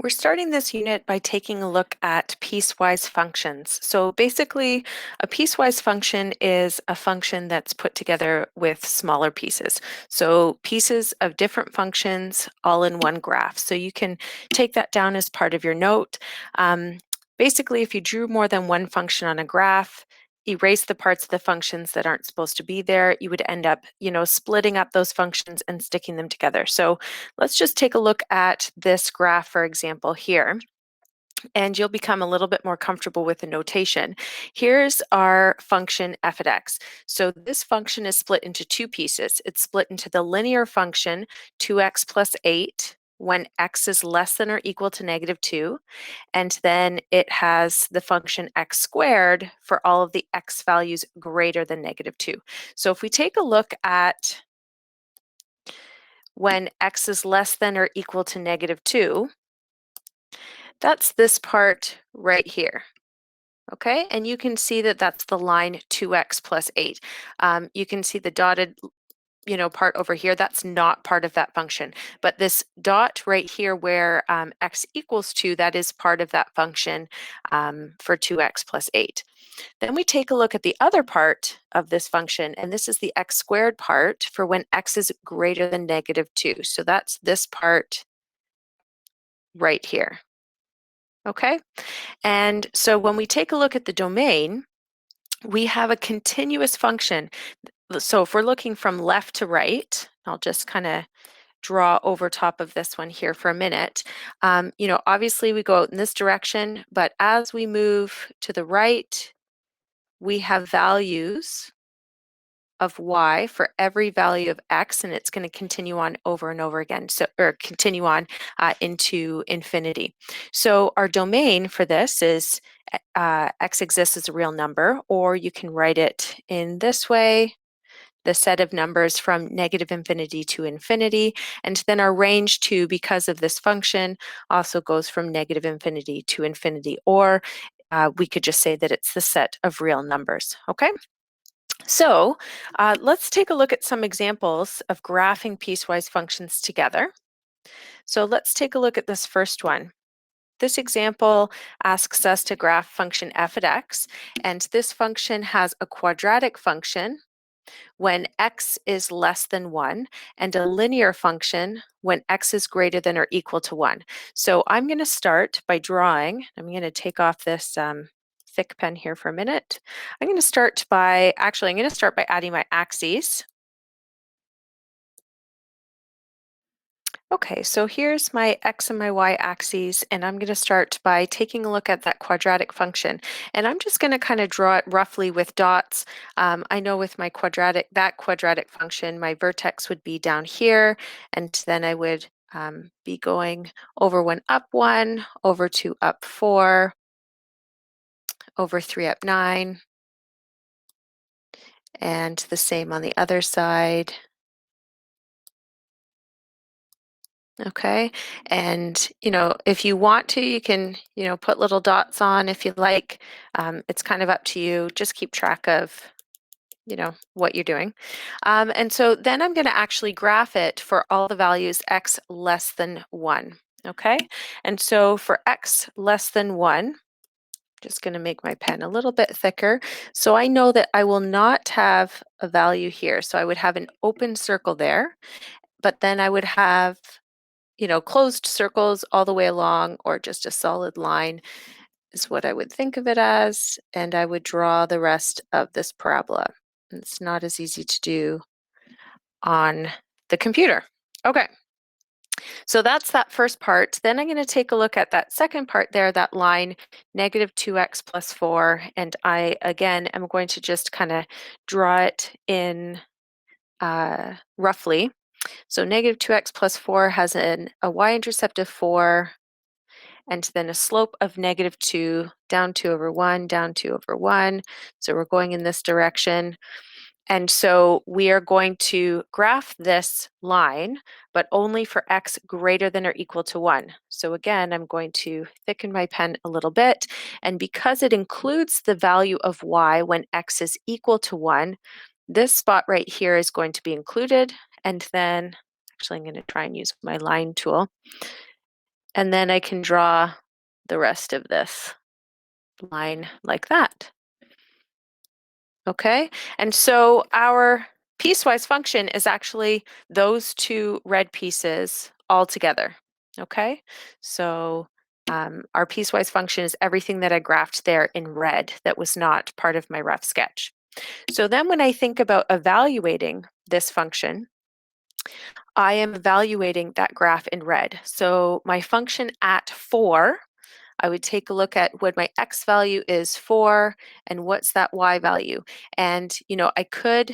We're starting this unit by taking a look at piecewise functions. So basically, a piecewise function is a function that's put together with smaller pieces. So pieces of different functions all in one graph. So you can take that down as part of your note. Um, Basically, if you drew more than one function on a graph, erase the parts of the functions that aren't supposed to be there, you would end up, splitting up those functions and sticking them together. So let's just take a look at this graph, for example, here, and you'll become a little bit more comfortable with the notation. Here's our function f of x. So this function is split into two pieces. It's split into the linear function 2x plus 8 when x is less than or equal to -2, and then it has the function x squared for all of the x values greater than -2. So if we take a look at when x is less than or equal to -2, that's this part right here. Okay, and you can see that that's the line 2x plus 8. You can see the dotted part over here, that's not part of that function. But this dot right here where x equals 2, that is part of that function for 2x plus 8. Then we take a look at the other part of this function, and this is the x squared part for when x is greater than -2. So that's this part right here. Okay, and so when we take a look at the domain, we have a continuous function. So if we're looking from left to right, I'll just kind of draw over top of this one here for a minute. Obviously we go out in this direction, but as we move to the right, we have values of y for every value of x, and it's going to continue on over and over again, or continue on into infinity. So our domain for this is x exists as a real number, or you can write it in this way, the set of numbers from -infinity to infinity, and then our range too, because of this function, also goes from -infinity to infinity, or we could just say that it's the set of real numbers, okay? So let's take a look at some examples of graphing piecewise functions together. So let's take a look at this first one. This example asks us to graph function f of x, and this function has a quadratic function when x is less than 1 and a linear function when x is greater than or equal to 1. So I'm going to start by drawing. I'm going to take off this thick pen here for a minute. I'm going to start by adding my axes. Okay, so here's my x and my y axes, and I'm going to start by taking a look at that quadratic function. And I'm just going to kind of draw it roughly with dots. I know with my quadratic function, my vertex would be down here, and then I would be going over 1 up 1, over 2 up 4, over 3 up 9, and the same on the other side. Okay, and if you want to, you can put little dots on if you like. It's kind of up to you. Just keep track of what you're doing. And so then I'm going to actually graph it for all the values x less than 1. Okay, and so for x less than 1, just going to make my pen a little bit thicker. So I know that I will not have a value here. So I would have an open circle there, but then I would have closed circles all the way along, or just a solid line is what I would think of it as, and I would draw the rest of this parabola. It's not as easy to do on the computer. Okay, so that's that first part. Then I'm going to take a look at that second part there, that line -2x plus 4, and I, again, am going to just kind of draw it in roughly. So -2x plus 4 has a y-intercept of 4, and then a slope of -2, down 2 over 1, down 2 over 1. So we're going in this direction. And so we are going to graph this line, but only for x greater than or equal to 1. So again, I'm going to thicken my pen a little bit. And because it includes the value of y when x is equal to 1, this spot right here is going to be included. And then, actually, I'm going to try and use my line tool. And then I can draw the rest of this line like that. Okay, and so our piecewise function is actually those two red pieces all together. Okay, so our piecewise function is everything that I graphed there in red that was not part of my rough sketch. So then when I think about evaluating this function, I am evaluating that graph in red. So my function at 4, I would take a look at what my x value is 4 and what's that y value. And, I could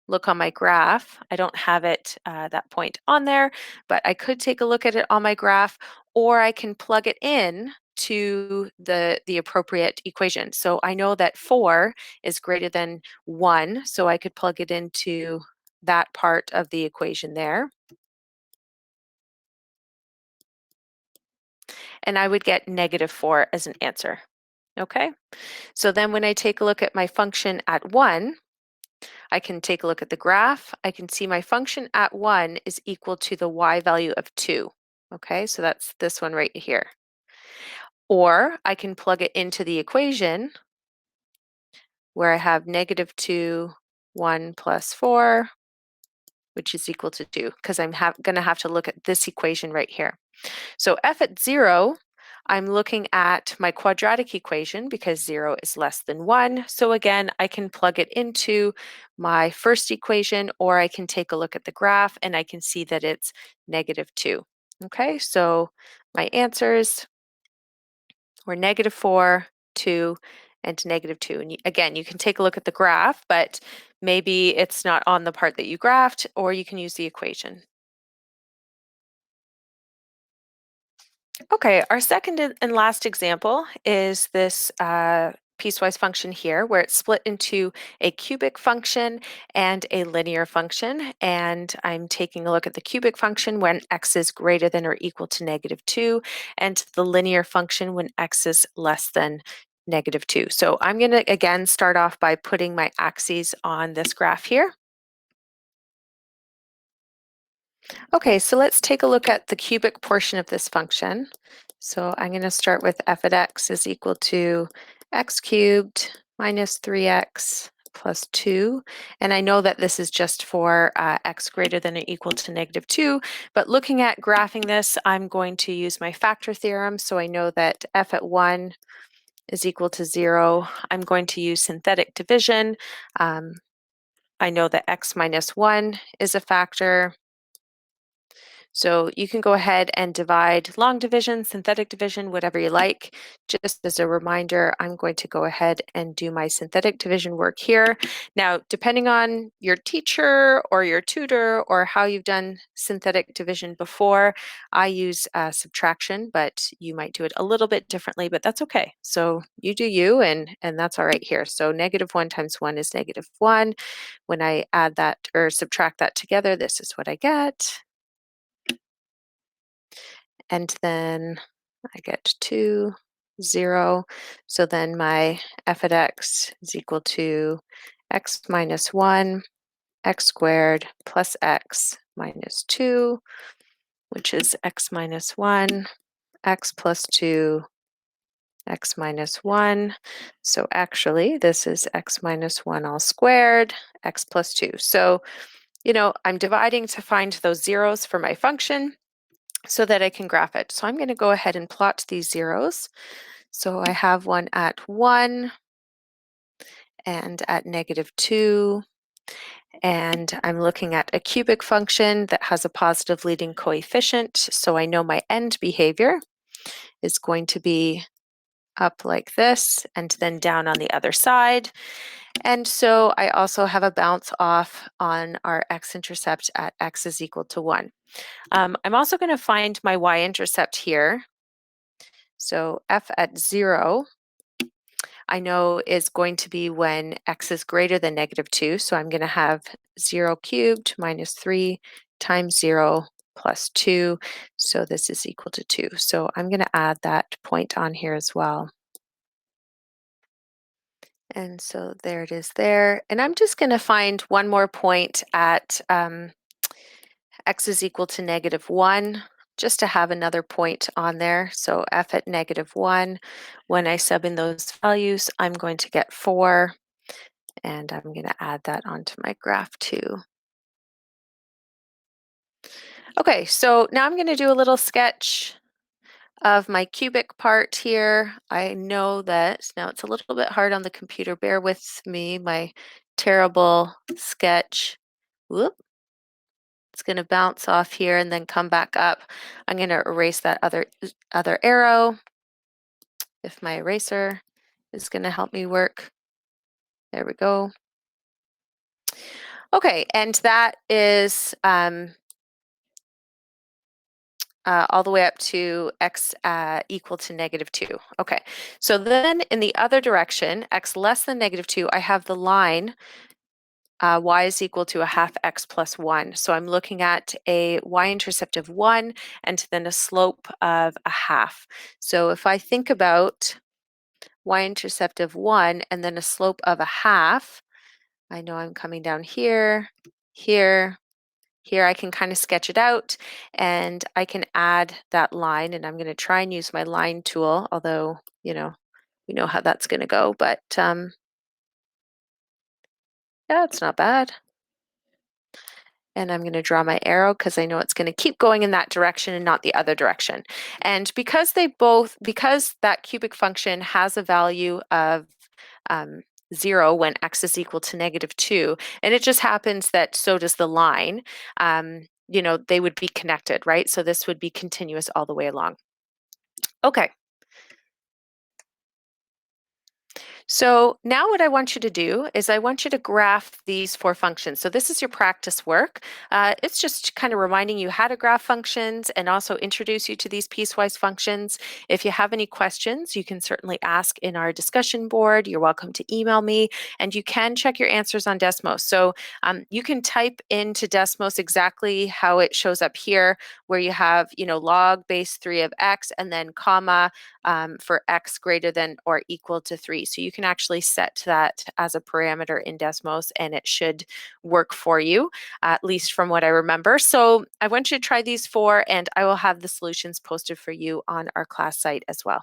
look on my graph. I don't have it that point on there, but I could take a look at it on my graph, or I can plug it in to the appropriate equation. So I know that 4 is greater than 1, so I could plug it into that part of the equation there. And I would get -4 as an answer. Okay, so then when I take a look at my function at 1, I can take a look at the graph. I can see my function at 1 is equal to the y value of 2. Okay, so that's this one right here. Or I can plug it into the equation where I have -2, 1 plus 4, which is equal to 2, because I'm going to have to look at this equation right here. So f at 0, I'm looking at my quadratic equation because 0 is less than 1. So again, I can plug it into my first equation, or I can take a look at the graph and I can see that it's -2. Okay, so my answers were -4, 2, and -2. And again, you can take a look at the graph, but maybe it's not on the part that you graphed, or you can use the equation. Okay, our second and last example is this piecewise function here, where it's split into a cubic function and a linear function. And I'm taking a look at the cubic function when x is greater than or equal to -2, and the linear function when x is less than -2. So I'm going to again start off by putting my axes on this graph here. Okay, so let's take a look at the cubic portion of this function. So I'm going to start with f at x is equal to x cubed minus 3x plus 2. And I know that this is just for x greater than or equal to -2. But looking at graphing this, I'm going to use my factor theorem. So I know that f at 1 is equal to 0. I'm going to use synthetic division. I know that x minus 1 is a factor. So you can go ahead and divide long division, synthetic division, whatever you like. Just as a reminder, I'm going to go ahead and do my synthetic division work here. Now, depending on your teacher or your tutor or how you've done synthetic division before, I use subtraction, but you might do it a little bit differently, but that's okay. So you do you, and that's all right here. So -1 times 1 is -1. When I add that or subtract that together, this is what I get. And then I get 2, 0. So then my f at x is equal to x minus 1, x squared plus x minus 2, which is x minus 1, x plus 2, x minus 1. So actually, this is x minus 1 all squared, x plus 2. So, I'm dividing to find those zeros for my function so that I can graph it. So I'm going to go ahead and plot these zeros. So I have one at 1 and at -2. And I'm looking at a cubic function that has a positive leading coefficient. So I know my end behavior is going to be up like this and then down on the other side. And so I also have a bounce off on our x-intercept at x is equal to 1. I'm also going to find my y-intercept here. So f at 0, I know is going to be when x is greater than -2. So I'm going to have 0 cubed minus 3 times 0 plus 2. So this is equal to 2. So I'm going to add that point on here as well. And so there it is there. And I'm just going to find one more point at x is equal to -1 just to have another point on there. So f at -1, when I sub in those values, I'm going to get 4, and I'm going to add that onto my graph too. Okay, so now I'm going to do a little sketch of my cubic part here. I know that now it's a little bit hard on the computer. Bear with me, my terrible sketch. Whoop. It's going to bounce off here and then come back up. I'm going to erase that other arrow if my eraser is going to help me work. There we go. Okay, and that is all the way up to x equal to -2. Okay, so then in the other direction, x less than -2, I have the line y is equal to a half x plus 1. So I'm looking at a y-intercept of 1 and then a slope of a half. So if I think about y-intercept of 1 and then a slope of a half, I know I'm coming down here, here, here. I can kind of sketch it out and I can add that line, and I'm going to try and use my line tool, although, you know, we know how that's going to go, but yeah, it's not bad. And I'm going to draw my arrow because I know it's going to keep going in that direction and not the other direction. And because that cubic function has a value of 0 when x is equal to -2, and it just happens that so does the line, you know, they would be connected, right? So this would be continuous all the way along. Okay. So now what I want you to do is I want you to graph these 4 functions. So this is your practice work. It's just kind of reminding you how to graph functions and also introduce you to these piecewise functions. If you have any questions, you can certainly ask in our discussion board. You're welcome to email me, and you can check your answers on Desmos. So you can type into Desmos exactly how it shows up here, where you have, you know, log base 3 of x and then comma for x greater than or equal to 3. So you can actually set that as a parameter in Desmos and it should work for you, at least from what I remember. So I want you to try these 4, and I will have the solutions posted for you on our class site as well.